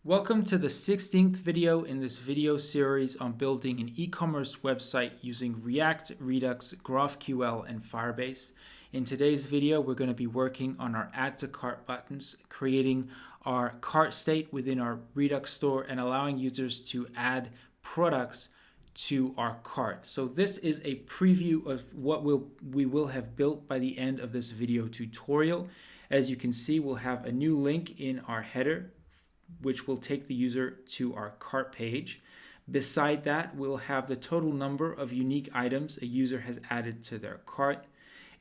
Welcome to the 16th video in this video series on building an e-commerce website using React, Redux, GraphQL, and Firebase. In today's video, we're going to be working on our Add to Cart buttons, creating our cart state within our Redux store, and allowing users to add products to our cart. So this is a preview of what we will have built by the end of this video tutorial. As you can see, we'll have a new link in our header, which will take the user to our cart page. Beside that, we'll have the total number of unique items a user has added to their cart.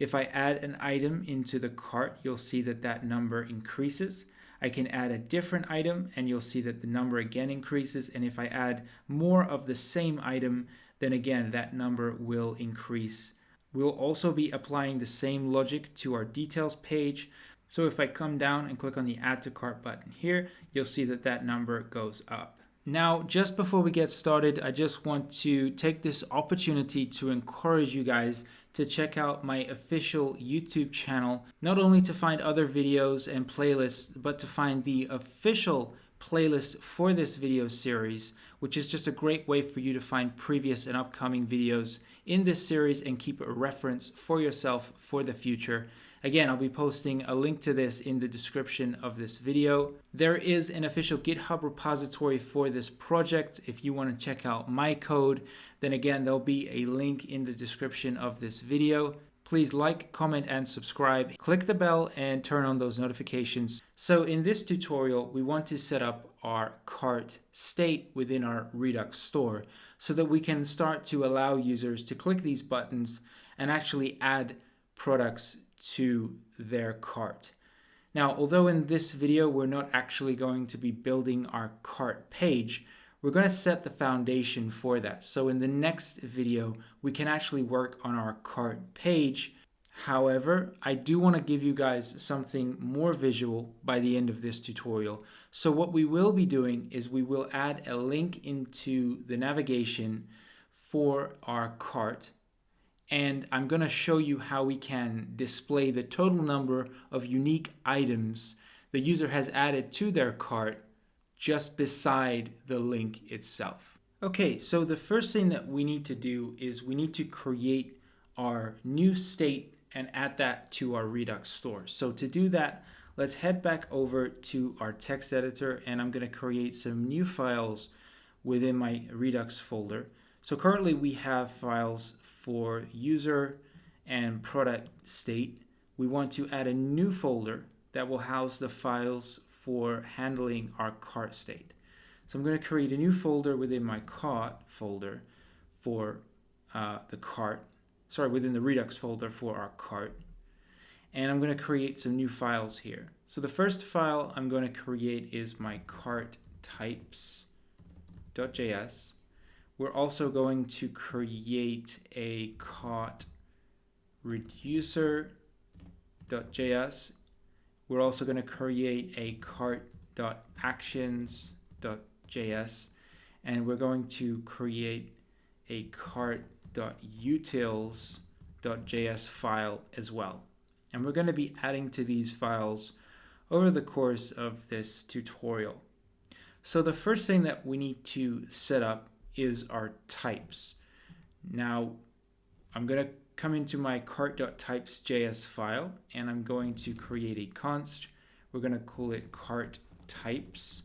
If I add an item into the cart, you'll see that that number increases. I can add a different item and you'll see that the number again increases. And if I add more of the same item, then again, that number will increase. We'll also be applying the same logic to our details page. So if I come down and click on the Add to Cart button here, you'll see that that number goes up. Now, just before we get started, I just want to take this opportunity to encourage you guys to check out my official YouTube channel, not only to find other videos and playlists, but to find the official playlist for this video series, which is just a great way for you to find previous and upcoming videos in this series and keep a reference for yourself for the future. Again, I'll be posting a link to this in the description of this video. There is an official GitHub repository for this project. If you want to check out my code, then again, there'll be a link in the description of this video. Please like, comment, and subscribe. Click the bell and turn on those notifications. So in this tutorial, we want to set up our cart state within our Redux store so that we can start to allow users to click these buttons and actually add products to their cart. Now, although in this video we're not actually going to be building our cart page, we're going to set the foundation for that. So in the next video, we can actually work on our cart page. However, I do want to give you guys something more visual by the end of this tutorial. So what we will be doing is we will add a link into the navigation for our cart. And I'm going to show you how we can display the total number of unique items the user has added to their cart just beside the link itself. Okay, so the first thing that we need to do is we need to create our new state and add that to our Redux store. So to do that, let's head back over to our text editor, and I'm going to create some new files within my Redux folder. So currently we have files for user and product state. We want to add a new folder that will house the files for handling our cart state. So I'm going to create a new folder within my cart folder for within the Redux folder for our cart. And I'm going to create some new files here. So the first file I'm going to create is my cart types.js. We're also going to create a cart reducer.js. We're also going to create a cart.actions.js. And we're going to create a cart.utils.js file as well. And we're going to be adding to these files over the course of this tutorial. So the first thing that we need to set up is our types. Now, I'm going to come into my cart.types.js file, and I'm going to create a const. We're going to call it cart types.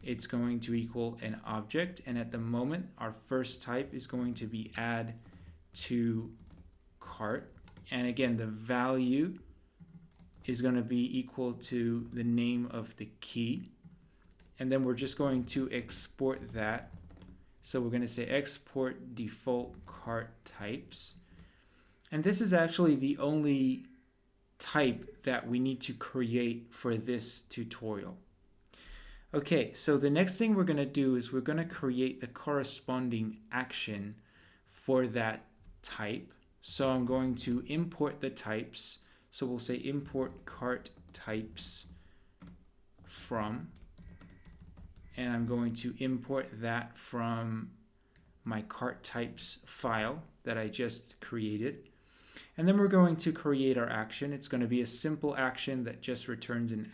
It's going to equal an object, and at the moment, our first type is going to be add to cart. And again, the value is going to be equal to the name of the key. And then we're just going to export that. So we're going to say export default cart types. And this is actually the only type that we need to create for this tutorial. Okay, so the next thing we're going to do is we're going to create the corresponding action for that type. So I'm going to import the types. So we'll say import cart types from. And I'm going to import that from my cart types file that I just created. And then we're going to create our action. It's going to be a simple action that just returns an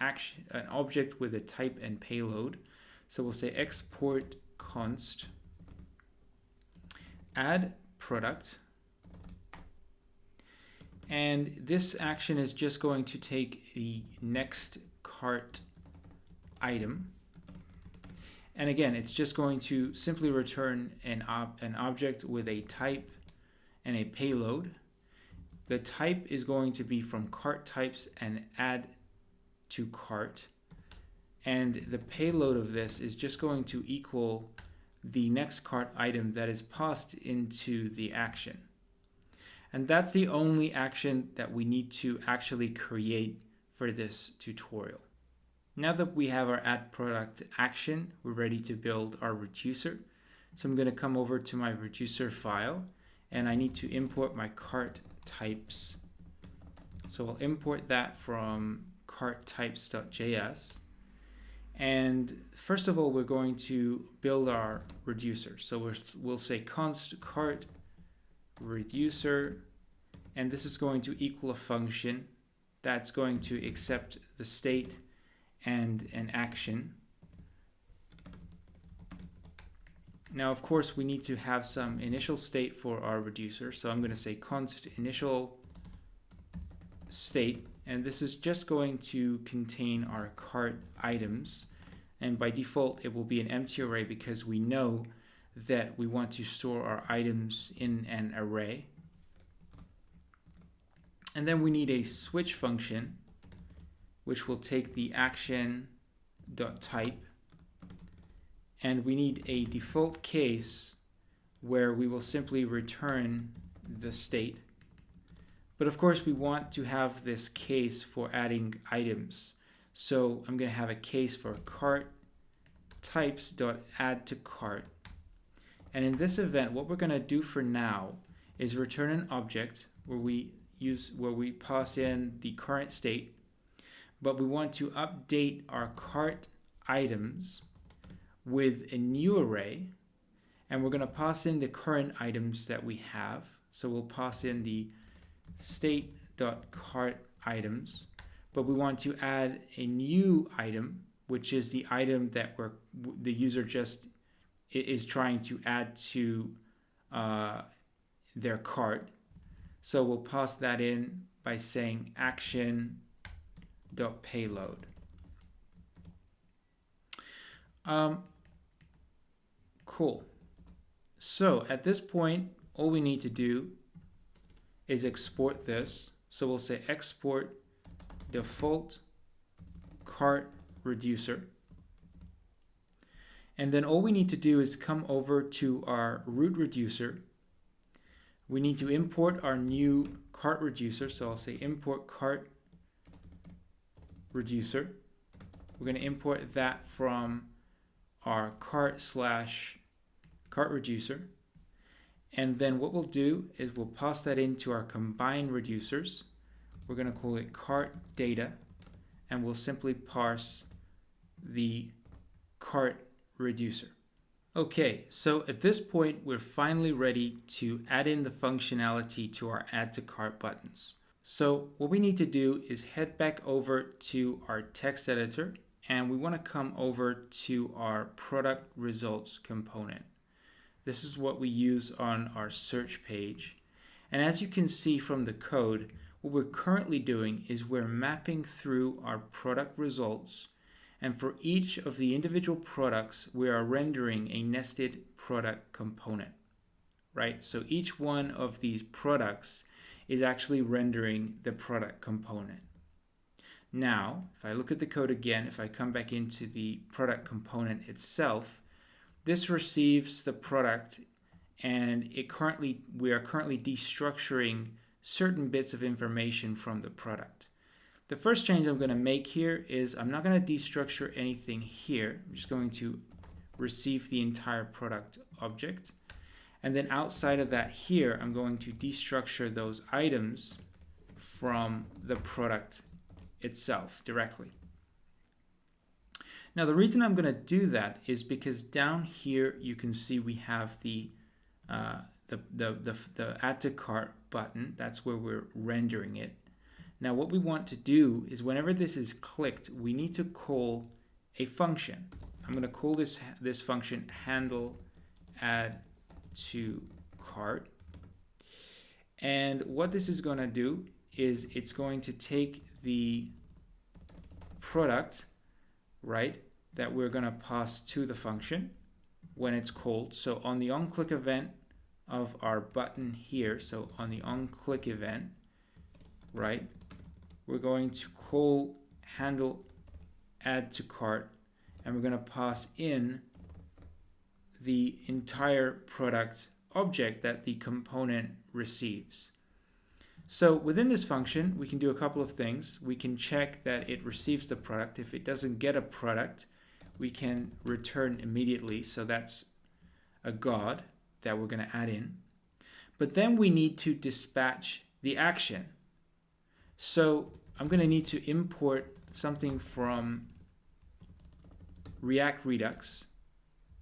object with a type and payload. So we'll say export const add product. And this action is just going to take the next cart item. And again, it's just going to simply return an object with a type and a payload. The type is going to be from cart types and add to cart. And the payload of this is just going to equal the next cart item that is passed into the action. And that's the only action that we need to actually create for this tutorial. Now that we have our add product action, we're ready to build our reducer. So I'm going to come over to my reducer file, and I need to import my cart types. So I'll import that from carttypes.js. And first of all, we're going to build our reducer. So we'll say const cart reducer, and this is going to equal a function that's going to accept the state and an action. Now, of course, we need to have some initial state for our reducer. So I'm going to say const initial state, and this is just going to contain our cart items. And by default, it will be an empty array because we know that we want to store our items in an array. And then we need a switch function, which will take the action.type. And we need a default case where we will simply return the state. But of course, we want to have this case for adding items. So I'm going to have a case for cart types.add to cart. And in this event, what we're going to do for now is return an object where we pass in the current state, but we want to update our cart items with a new array, and we're going to pass in the current items that we have. So we'll pass in the state.cart items, but we want to add a new item, which is the item that the user just is trying to add to their cart. So we'll pass that in by saying action.payload. Cool. So at this point, all we need to do is export this. So we'll say export default cart reducer. And then all we need to do is come over to our root reducer. We need to import our new cart reducer. So I'll say import cart reducer. We're going to import that from our cart/cart reducer. And then what we'll do is we'll pass that into our combined reducers. We're going to call it cart data, and we'll simply parse the cart reducer. Okay, so at this point, we're finally ready to add in the functionality to our add to cart buttons. So what we need to do is head back over to our text editor, and we want to come over to our product results component. This is what we use on our search page. And as you can see from the code, what we're currently doing is we're mapping through our product results, and for each of the individual products, we are rendering a nested product component, right? So each one of these products is actually rendering the product component. Now, if I look at the code again, if I come back into the product component itself, this receives the product, and we are currently destructuring certain bits of information from the product. The first change I'm going to make here is I'm not going to destructure anything here. I'm just going to receive the entire product object. And then outside of that here, I'm going to destructure those items from the product itself directly. Now the reason I'm going to do that is because down here you can see we have the add to cart button. That's where we're rendering it. Now what we want to do is whenever this is clicked, we need to call a function. I'm going to call this function handle add to cart. And what this is going to do is it's going to take the product, right, that we're going to pass to the function when it's called. So on the onClick event of our button here, so on the onClick event, right, we're going to call handle add to cart, and we're going to pass in the entire product object that the component receives. So within this function, we can do a couple of things. We can check that it receives the product. If it doesn't get a product, we can return immediately. So that's a God that we're going to add in. But then we need to dispatch the action. So I'm going to need to import something from React Redux,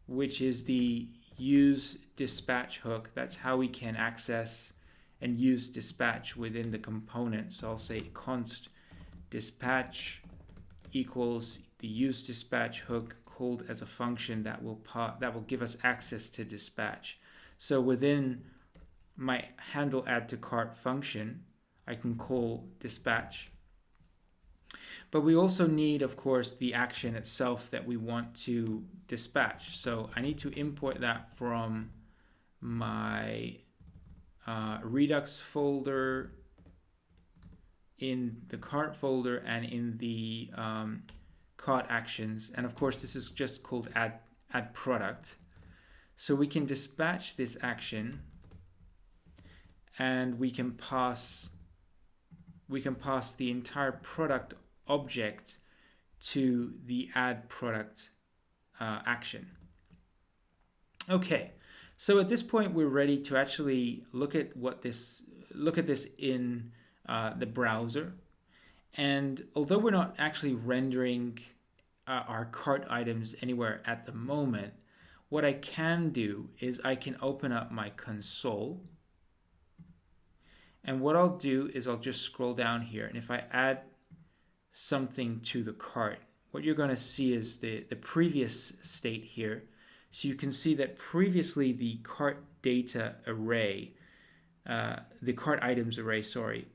which is the use dispatch hook. That's how we can access and use dispatch within the component. So I'll say const dispatch equals the use dispatch hook called as a function that will give us access to dispatch. So within my handle add to cart function, I can call dispatch. But we also need, of course, the action itself that we want to dispatch. So I need to import that from my Redux folder, in the cart folder, and in the cart actions. And of course, this is just called add product. So we can dispatch this action, and we can pass the entire product object to the add product action. Okay, so at this point we're ready to actually look at this in the browser. And although we're not actually rendering our cart items anywhere at the moment, what I can do is I can open up my console. And what I'll do is I'll just scroll down here, and if I add something to the cart, what you're going to see is the previous state here. So you can see that previously the cart data array, the cart items array,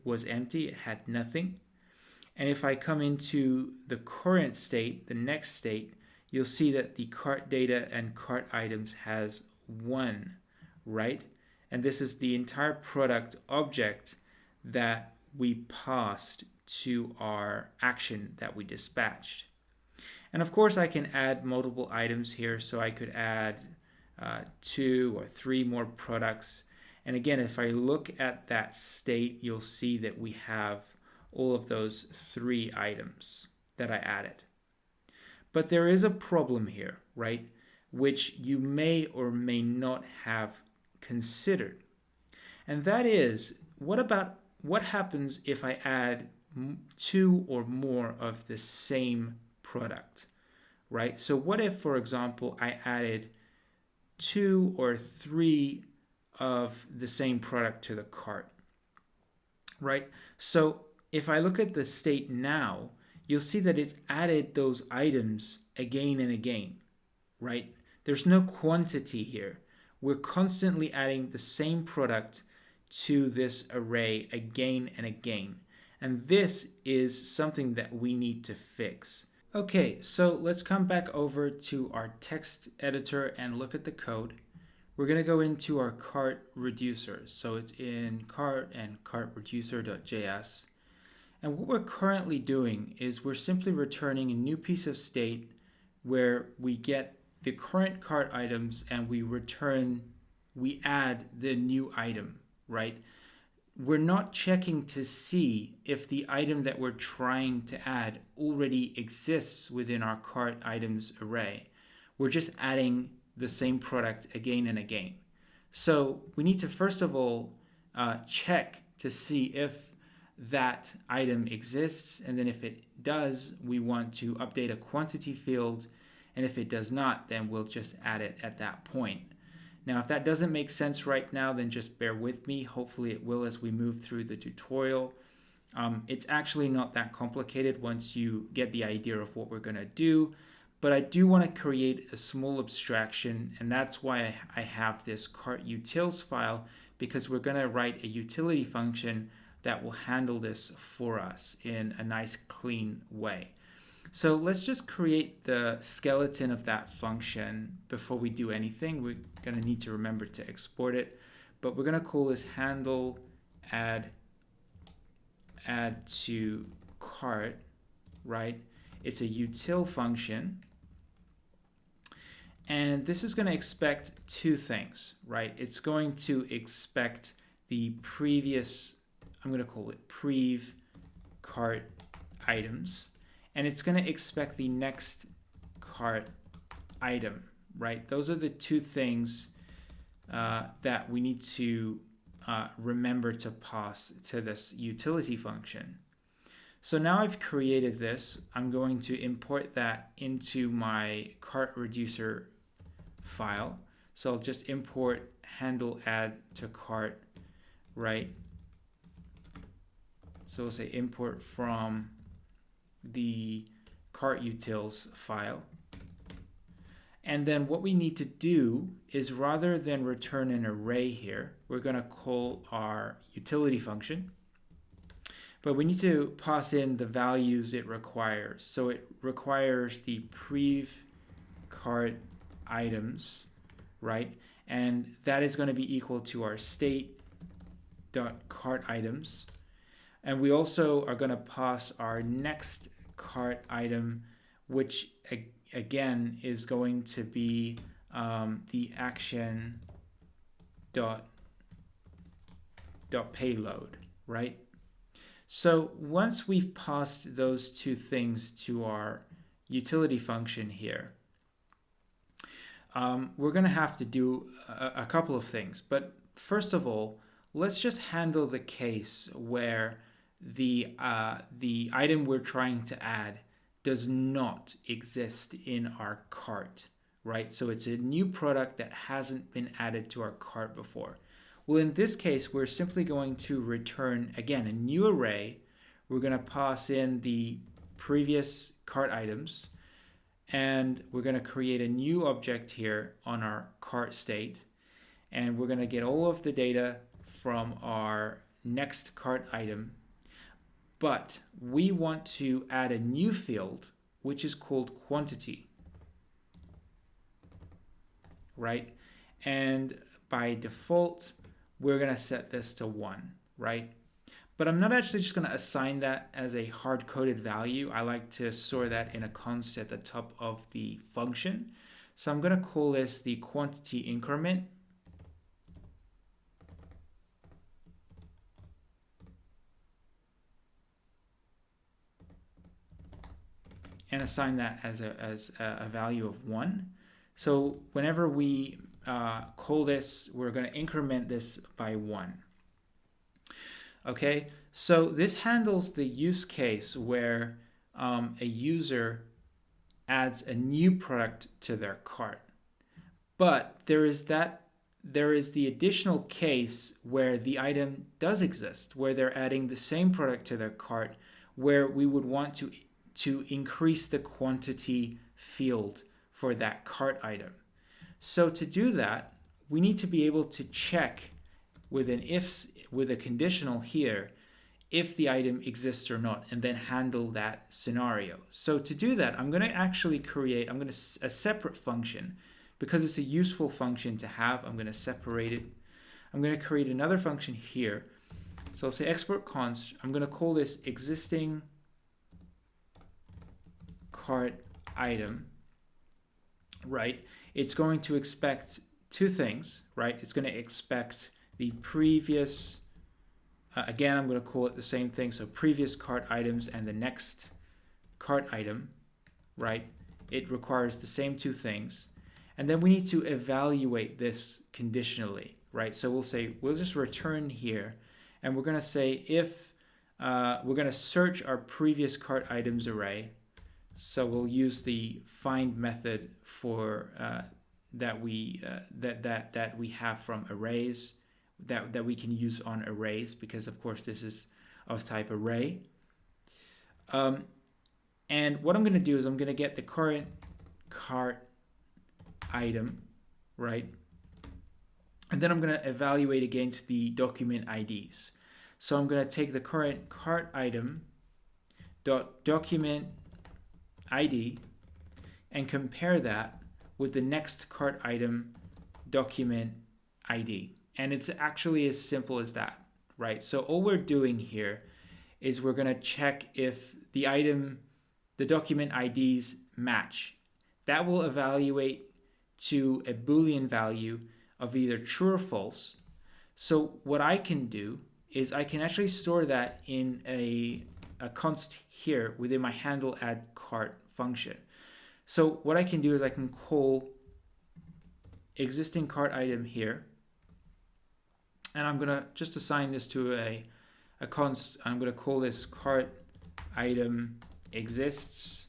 was empty. It had nothing. And if I come into the current state, the next state, you'll see that the cart data and cart items has 1, right? And this is the entire product object that we passed to our action that we dispatched. And of course, I can add multiple items here. So I could add 2 or 3 more products. And again, if I look at that state, you'll see that we have all of those 3 items that I added. But there is a problem here, right? Which you may or may not have considered. And that is, what happens if I add 2 or more of the same product, right? So what if, for example, I added 2 or 3 of the same product to the cart, right? So if I look at the state now, you'll see that it's added those items again and again, right? There's no quantity here. We're constantly adding the same product to this array again and again. And this is something that we need to fix. Okay, so let's come back over to our text editor and look at the code. We're going to go into our cart reducers. So it's in cart and cartReducer.js. And what we're currently doing is we're simply returning a new piece of state where we get the current cart items and we add the new item, right? We're not checking to see if the item that we're trying to add already exists within our cart items array. We're just adding the same product again and again. So we need to first of all check to see if that item exists, and then if it does, we want to update a quantity field, and if it does not, then we'll just add it at that point. Now, if that doesn't make sense right now, then just bear with me. Hopefully it will as we move through the tutorial. It's actually not that complicated once you get the idea of what we're going to do, but I do want to create a small abstraction, and that's why I have this cart utils file, because we're going to write a utility function that will handle this for us in a nice clean way. So let's just create the skeleton of that function before we do anything. We're going to need to remember to export it, but we're going to call this handle add to cart, right? It's a util function, and this is going to expect two things, right? It's going to expect the previous, I'm going to call it prev cart items, and it's going to expect the next cart item, right? Those are the two things that we need to remember to pass to this utility function. So now I've created this. I'm going to import that into my cart reducer file. So I'll just import handle add to cart, right? So we'll say import from the cart utils file. And then what we need to do is, rather than return an array here, we're going to call our utility function. But we need to pass in the values it requires. So it requires the prev cart items, right? And that is going to be equal to our state.cart items. And we also are going to pass our next cart item, which again is going to be the action dot payload, right? So once we've passed those two things to our utility function here, we're going to have to do a couple of things. But first of all, let's just handle the case where the item we're trying to add does not exist in our cart, right? So it's a new product that hasn't been added to our cart before. Well, in this case, we're simply going to return, again, a new array. We're going to pass in the previous cart items, and we're going to create a new object here on our cart state, and we're going to get all of the data from our next cart item. But we want to add a new field, which is called quantity, right? And by default, we're going to set this to 1, right? But I'm not actually just going to assign that as a hard-coded value. I like to store that in a const at the top of the function. So I'm going to call this the quantity increment. And assign that as a value of 1. So whenever we call this, we're going to increment this by 1. Okay, so this handles the use case where a user adds a new product to their cart. But there is the additional case where the item does exist, where they're adding the same product to their cart, where we would want to increase the quantity field for that cart item. So to do that, we need to be able to check with a conditional here if the item exists or not, and then handle that scenario. So to do that, I'm going to actually create a separate function, because it's a useful function to have. I'm going to separate it. I'm going to create another function here. So I'll say export const. I'm going to call this existing cart item, right? It's going to expect two things, right? It's going to expect the previous, again, I'm going to call it the same thing. So previous cart items and the next cart item, right? It requires the same two things. And then we need to evaluate this conditionally, right? So we'll just return here, and we're going to say if we're going to search our previous cart items array. So we'll use the find method for that we have from arrays, that we can use on arrays, because of course this is of type array. And what I'm going to do is I'm going to get the current cart item, right? And then I'm going to evaluate against the document IDs. So I'm going to take the current cart item dot document ID and compare that with the next cart item document ID. And it's actually as simple as that, right? So all we're doing here is we're going to check if the document IDs match. That will evaluate to a Boolean value of either true or false. So what I can do is I can actually store that in a const here within my handle add cart function. So what I can do is I can call existing cart item here, and I'm gonna just assign this to a const. I'm gonna call this cart item exists,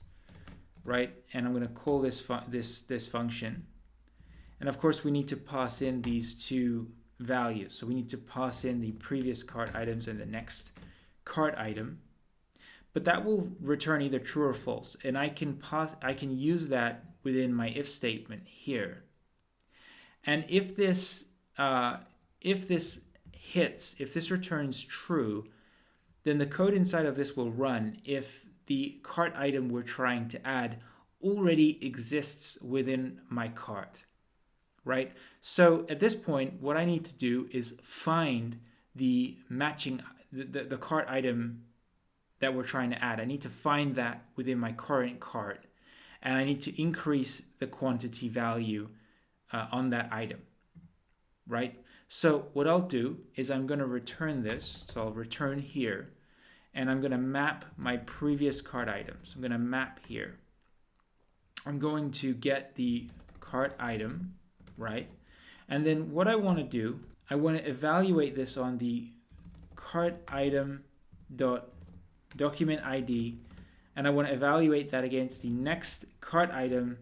right? And I'm gonna call this this function. And of course we need to pass in these two values. So we need to pass in the previous cart items and the next cart item. But that will return either true or false. And I can use that within my if statement here. And if this returns true, then the code inside of this will run if the cart item we're trying to add already exists within my cart, right? So at this point, what I need to do is find the matching, the cart item that we're trying to add. I need to find that within my current cart, and I need to increase the quantity value on that item, right? So what I'll do is I'm going to return this. So I'll return here, and I'm going to map my previous cart items. I'm going to map here. I'm going to get the cart item, right? And then what I want to do, I want to evaluate this on the cart item dot document ID, and I want to evaluate that against the next cart item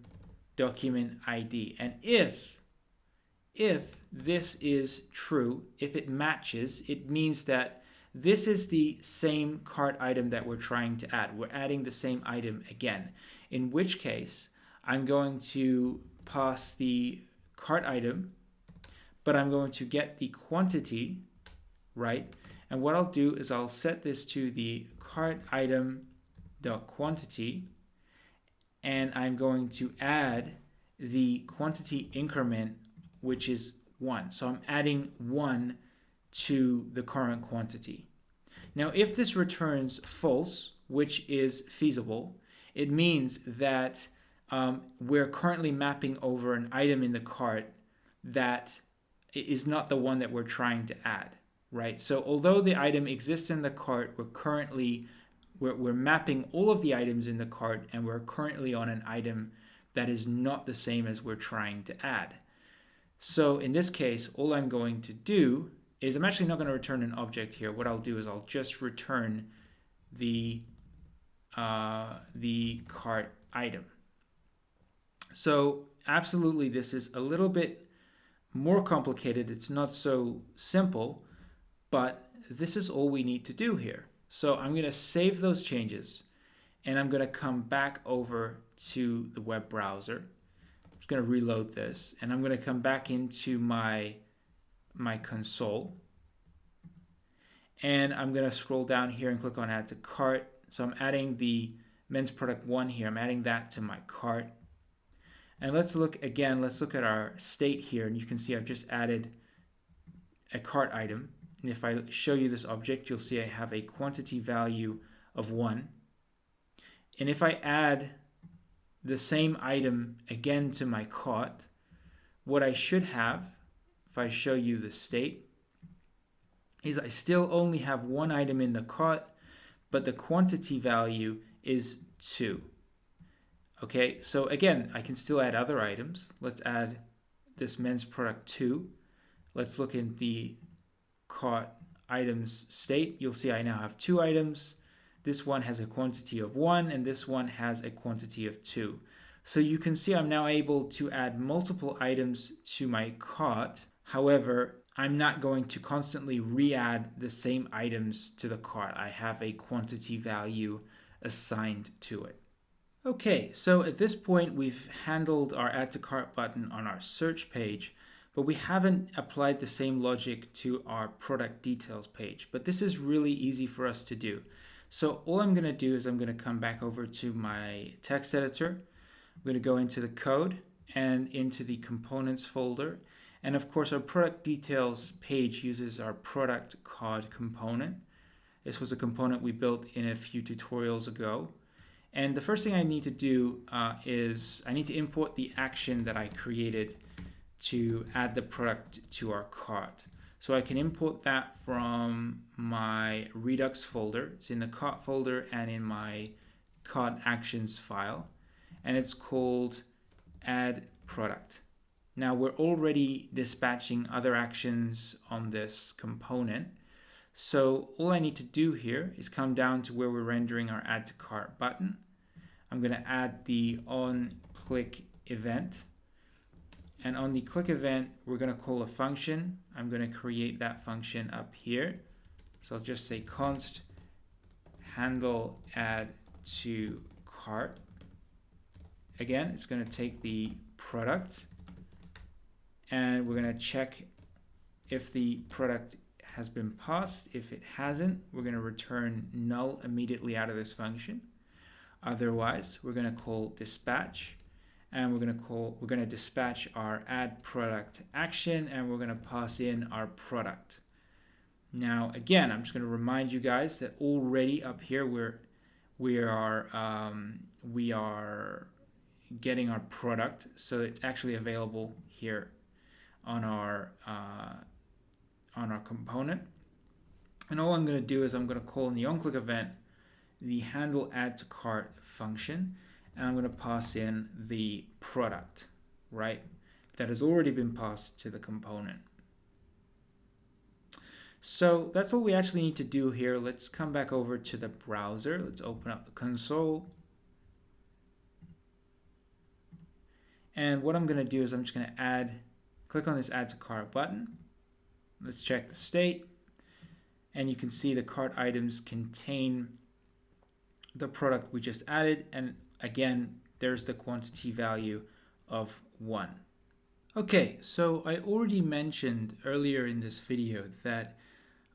document ID. And if this is true, if it matches, it means that this is the same cart item that we're trying to add. We're adding the same item again, in which case I'm going to pass the cart item, but I'm going to get the quantity, right? And what I'll do is I'll set this to the cart item dot quantity, and I'm going to add the quantity increment, which is 1. So I'm adding 1 to the current quantity. Now, if this returns false, which is feasible, it means that we're currently mapping over an item in the cart that is not the one that we're trying to add, right? So although the item exists in the cart, we're mapping all of the items in the cart, and we're currently on an item that is not the same as we're trying to add. So in this case, all I'm going to do is I'm actually not going to return an object here. What I'll do is I'll just return the cart item. So absolutely, this is a little bit more complicated. It's not so simple, but this is all we need to do here. So I'm going to save those changes, and I'm going to come back over to the web browser. I'm just going to reload this, and I'm going to come back into my console, and I'm going to scroll down here and click on add to cart. So I'm adding the men's product 1 here. I'm adding that to my cart. And let's look at our state here, and you can see I've just added a cart item. And if I show you this object, you'll see I have a quantity value of 1. And if I add the same item again to my cart, what I should have, if I show you the state, is I still only have 1 item in the cart, but the quantity value is 2. Okay, so again, I can still add other items. Let's add this men's product 2. Let's look in the cart items state. You'll see I now have 2 items. This one has a quantity of 1, and this one has a quantity of 2. So you can see I'm now able to add multiple items to my cart. However, I'm not going to constantly re-add the same items to the cart. I have a quantity value assigned to it. Okay, so at this point we've handled our add to cart button on our search page, but we haven't applied the same logic to our product details page. But this is really easy for us to do. So all I'm going to do is I'm going to come back over to my text editor. I'm going to go into the code and into the components folder. And of course, our product details page uses our product card component. This was a component we built in a few tutorials ago. And the first thing I need to do is I need to import the action that I created to add the product to our cart. So I can import that from my Redux folder. It's in the cart folder and in my cart actions file. And it's called add product. Now we're already dispatching other actions on this component. So all I need to do here is come down to where we're rendering our add to cart button. I'm going to add the on click event. And on the click event, we're going to call a function. I'm going to create that function up here. So I'll just say const handle add to cart. Again, it's going to take the product and we're going to check if the product has been passed. If it hasn't, we're going to return null immediately out of this function. Otherwise, we're going to call dispatch, and we're going to dispatch our add product action, and we're going to pass in our product. Now, again, I'm just going to remind you guys that already up here we are getting our product, so it's actually available here on our component. And all I'm going to do is I'm going to call in the onClick event the handle add to cart function, and I'm going to pass in the product, right? That has already been passed to the component. So that's all we actually need to do here. Let's come back over to the browser. Let's open up the console. And what I'm going to do is I'm just going to click on this add to cart button. Let's check the state. And you can see the cart items contain the product we just added. And again, there's the quantity value of 1. Okay, so I already mentioned earlier in this video that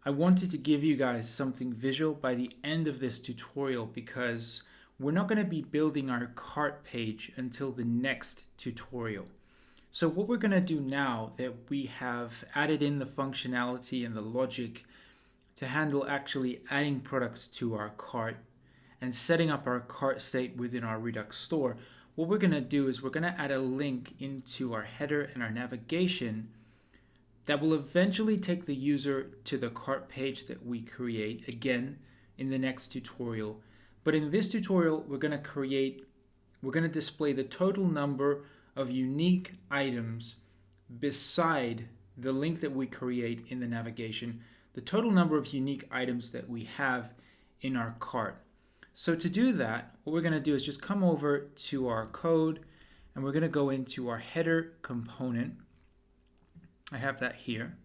I wanted to give you guys something visual by the end of this tutorial because we're not going to be building our cart page until the next tutorial. So what we're going to do now that we have added in the functionality and the logic to handle actually adding products to our cart and setting up our cart state within our Redux store, what we're going to do is we're going to add a link into our header and our navigation that will eventually take the user to the cart page that we create again in the next tutorial. But in this tutorial, we're going to display the total number of unique items beside the link that we create in the navigation, the total number of unique items that we have in our cart. So to do that, what we're going to do is just come over to our code and we're going to go into our header component. I have that here.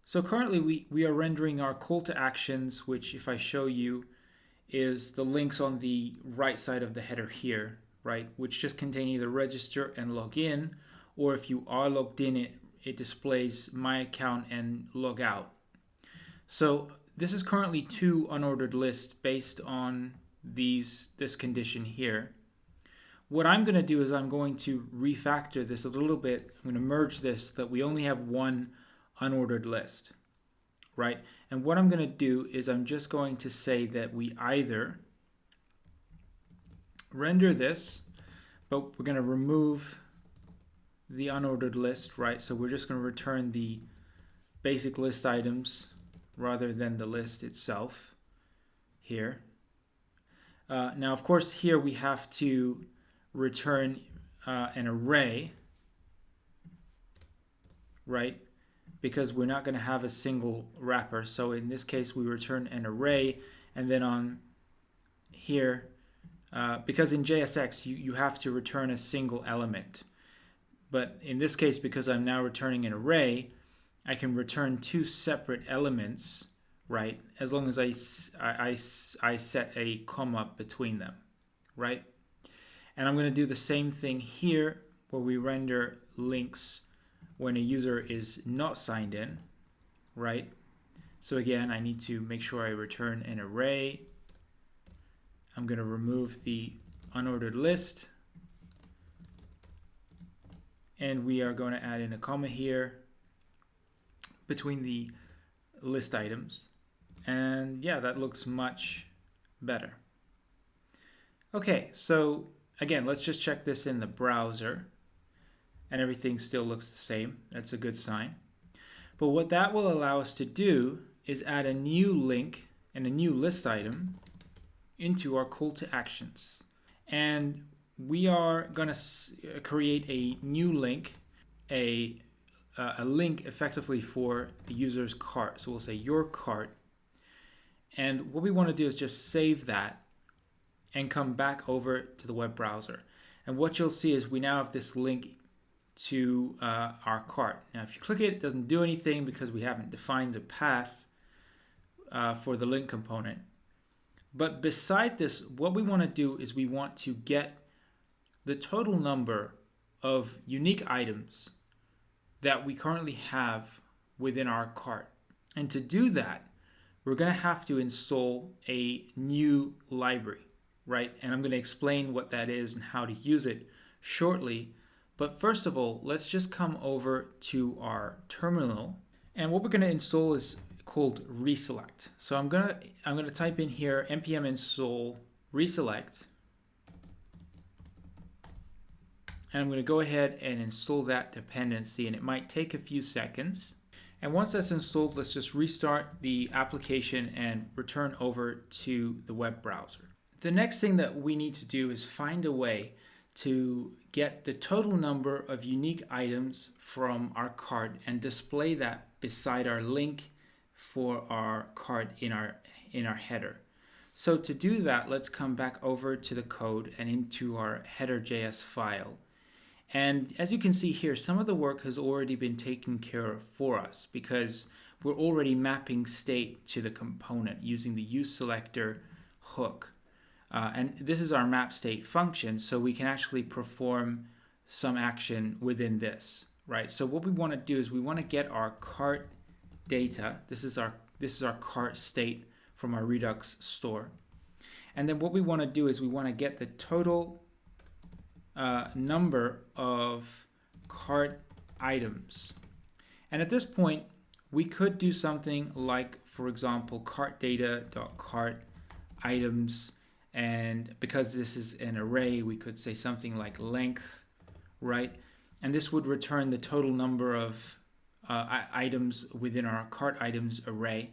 So currently we are rendering our call to actions, which if I show you is the links on the right side of the header here, right? Which just contain either register and log in, or if you are logged in, it displays my account and log out. So this is currently 2 unordered lists based on this condition here. What I'm going to do is I'm going to refactor this a little bit. I'm going to merge this so that we only have 1 unordered list, right? And what I'm going to do is I'm just going to say that we either render this, but we're going to remove the unordered list, right? So we're just going to return the basic list items rather than the list itself here. Now, of course, here we have to return an array, right? Because we're not going to have a single wrapper. So in this case, we return an array, and then on here, because in JSX, you have to return a single element. But in this case, because I'm now returning an array, I can return 2 separate elements, right? As long as I set a comma between them, right? And I'm going to do the same thing here where we render links when a user is not signed in, right? So again, I need to make sure I return an array. I'm going to remove the unordered list. And we are going to add in a comma here between the list items. And yeah, that looks much better. Okay, so again, let's just check this in the browser. And everything still looks the same. That's a good sign. But what that will allow us to do is add a new link and a new list item into our call to actions. And we are going to create a new link, a link effectively for the user's cart. So we'll say your cart. And what we want to do is just save that and come back over to the web browser. And what you'll see is we now have this link to our cart. Now if you click it, it doesn't do anything because we haven't defined the path for the link component. But beside this, what we want to do is we want to get the total number of unique items that we currently have within our cart. And to do that, we're going to have to install a new library, right? And I'm going to explain what that is and how to use it shortly. But first of all, let's just come over to our terminal. And what we're going to install is called reselect. So I'm going to type in here npm install reselect. And I'm going to go ahead and install that dependency, and it might take a few seconds. And once that's installed, let's just restart the application and return over to the web browser. The next thing that we need to do is find a way to get the total number of unique items from our cart and display that beside our link for our cart in our header. So to do that, let's come back over to the code and into our header.js file. And as you can see here, some of the work has already been taken care of for us because we're already mapping state to the component using the useSelector hook. And this is our map state function, so we can actually perform some action within this, right? So what we want to do is we want to get our cart data. This is our cart state from our Redux store. And then what we want to do is we want to get the total number of cart items. And at this point, we could do something like, for example, cart data.cart items. And because this is an array, we could say something like length, right? And this would return the total number of items within our cart items array.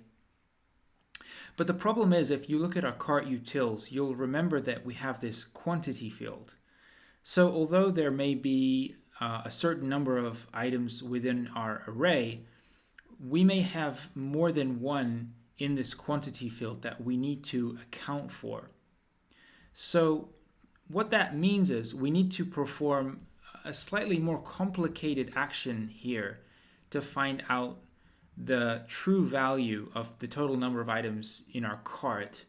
But the problem is, if you look at our cart utils, you'll remember that we have this quantity field. So although there may be a certain number of items within our array, we may have more than one in this quantity field that we need to account for. So what that means is we need to perform a slightly more complicated action here to find out the true value of the total number of items in our cart.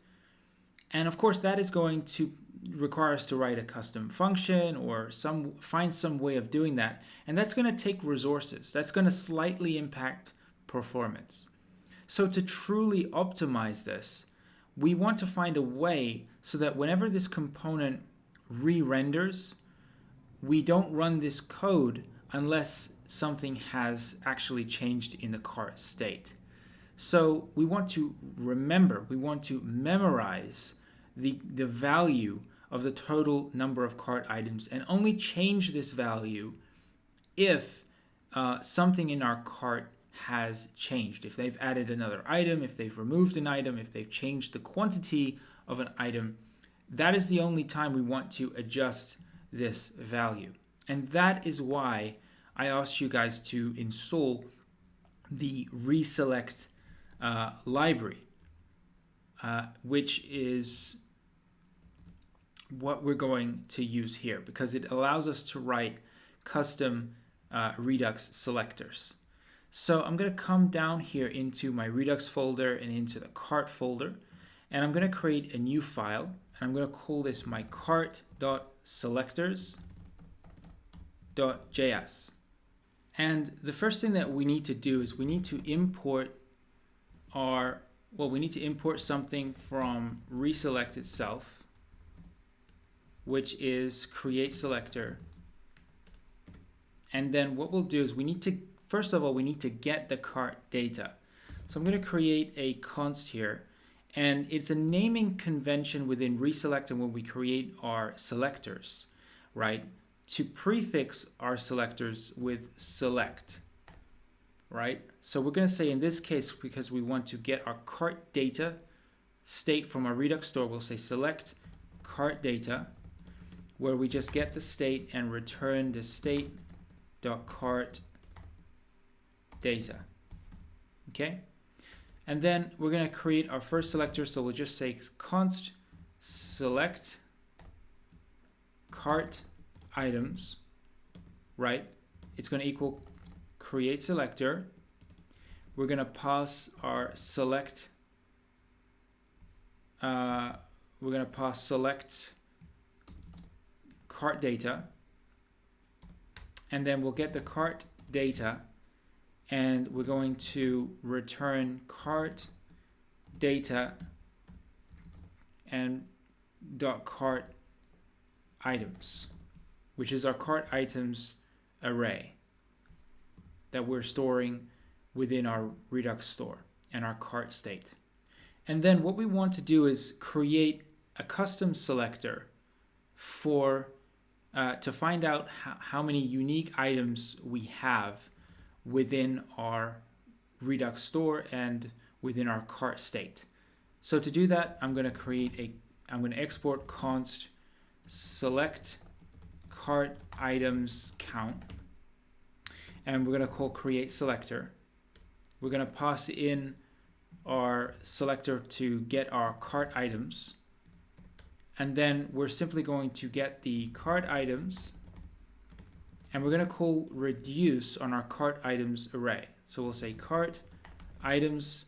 And of course, that is going to require us to write a custom function or find some way of doing that. And that's going to take resources. That's going to slightly impact performance. So to truly optimize this, we want to find a way so that whenever this component re-renders, we don't run this code unless something has actually changed in the cart state. So we want to remember, we want to memorize the value of the total number of cart items and only change this value if something in our cart has changed. If they've added another item, if they've removed an item, if they've changed the quantity of an item, that is the only time we want to adjust this value. And that is why I asked you guys to install the reselect library, which is what we're going to use here because it allows us to write custom Redux selectors. So I'm going to come down here into my Redux folder and into the cart folder, and I'm going to create a new file, and I'm going to call this my cart.selectors.js. And the first thing that we need to do is we need to import something from reselect itself, which is create selector. And then what we'll do is we need to get the cart data. So I'm going to create a const here, and it's a naming convention within reselect and when we create our selectors, right? To prefix our selectors with select, right? So we're going to say in this case, because we want to get our cart data state from our Redux store, we'll say select cart data, where we just get the state and return the state.cart data. Okay? And then we're going to create our first selector, so we'll just say const select cart items, right? It's going to equal create selector. We're going to pass our select cart data, and then we'll get the cart data, and we're going to return cart data and .cart items, which is our cart items array that we're storing within our Redux store and our cart state. And then what we want to do is create a custom selector for to find out how many unique items we have within our Redux store and within our cart state. So to do that, I'm going to export const select cart items count, and we're going to call create selector. We're going to pass in our selector to get our cart items, and then we're simply going to get the cart items, and we're going to call reduce on our cart items array. So we'll say cart items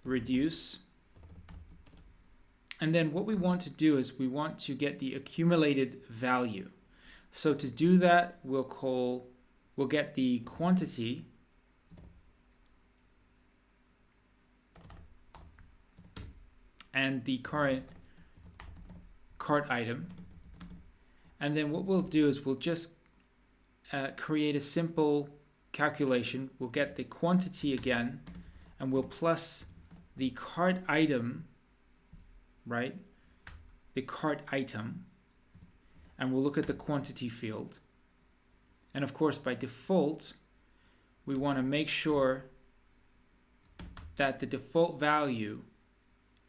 reduce, and then what we want to do is we want to get the accumulated value. So to do that, we'll get the quantity and the current cart item, and then what we'll do is we'll just create a simple calculation. We'll get the quantity again, and we'll plus the cart item, right? The cart item, and we'll look at the quantity field. And of course, by default, we want to make sure that the default value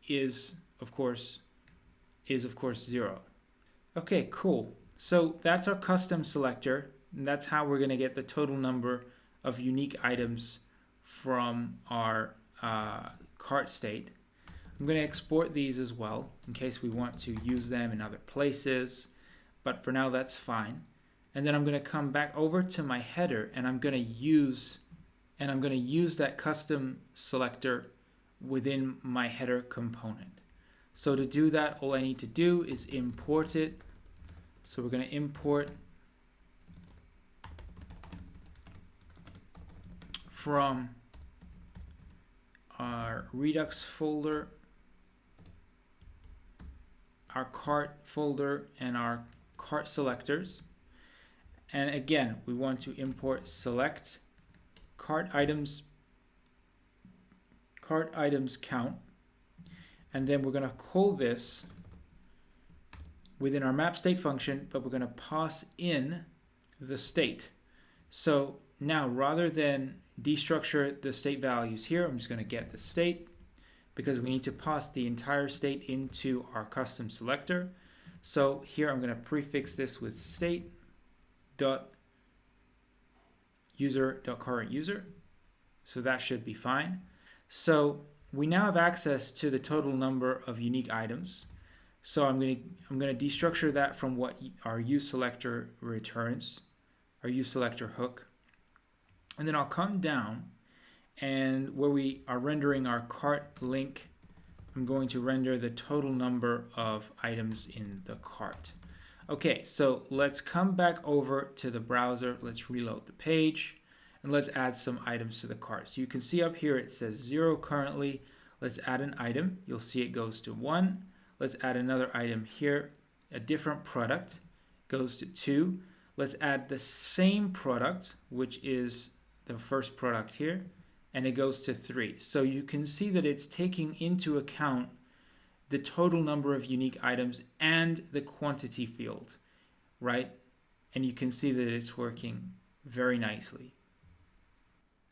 is of course 0. Okay, cool. So that's our custom selector, and that's how we're going to get the total number of unique items from our cart state. I'm going to export these as well in case we want to use them in other places, but for now that's fine. And then I'm going to come back over to my header, and I'm going to use that custom selector within my header component. So to do that, all I need to do is import it. So we're going to import from our Redux folder, our cart folder, and our cart selectors. And again, we want to import select cart items count, and then we're going to call this within our map state function, but we're going to pass in the state. So now, rather than destructure the state values here, I'm just going to get the state, because we need to pass the entire state into our custom selector. So here I'm going to prefix this with state.user.current user. So that should be fine. So we now have access to the total number of unique items. So I'm going to destructure that from what our useSelector returns, our useSelector hook. And then I'll come down, and where we are rendering our cart link I'm going to render the total number of items in the cart. Okay, so let's come back over to the browser. Let's reload the page and let's add some items to the cart. So you can see up here it says 0 currently. Let's add an item. You'll see it goes to 1. Let's add another item here. A different product goes to 2. Let's add the same product, which is the first product here, and it goes to 3. So you can see that it's taking into account the total number of unique items and the quantity field, right? And you can see that it's working very nicely.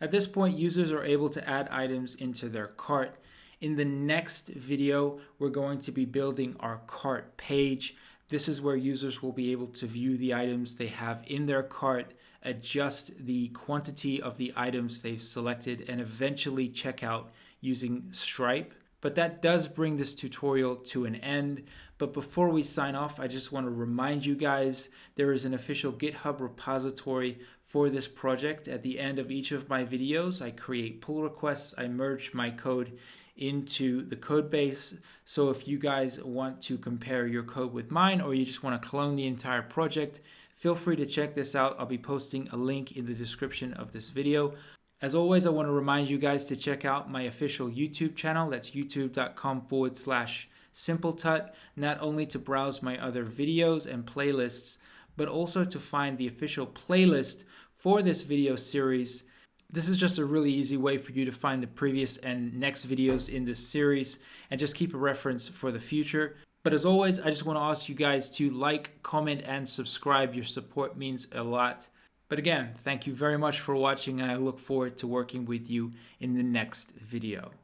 At this point, users are able to add items into their cart. In the next video, we're going to be building our cart page. This is where users will be able to view the items they have in their cart, adjust the quantity of the items they've selected, and eventually check out using Stripe. But that does bring this tutorial to an end. But before we sign off, I just want to remind you guys, there is an official GitHub repository for this project. At the end of each of my videos, I create pull requests. I merge my code into the code base. So if you guys want to compare your code with mine, or you just want to clone the entire project, feel free to check this out. I'll be posting a link in the description of this video. As always, I want to remind you guys to check out my official YouTube channel. That's youtube.com/SimpleTut, not only to browse my other videos and playlists, but also to find the official playlist for this video series. This is just a really easy way for you to find the previous and next videos in this series and just keep a reference for the future. But as always, I just want to ask you guys to like, comment, and subscribe. Your support means a lot. But again, thank you very much for watching, and I look forward to working with you in the next video.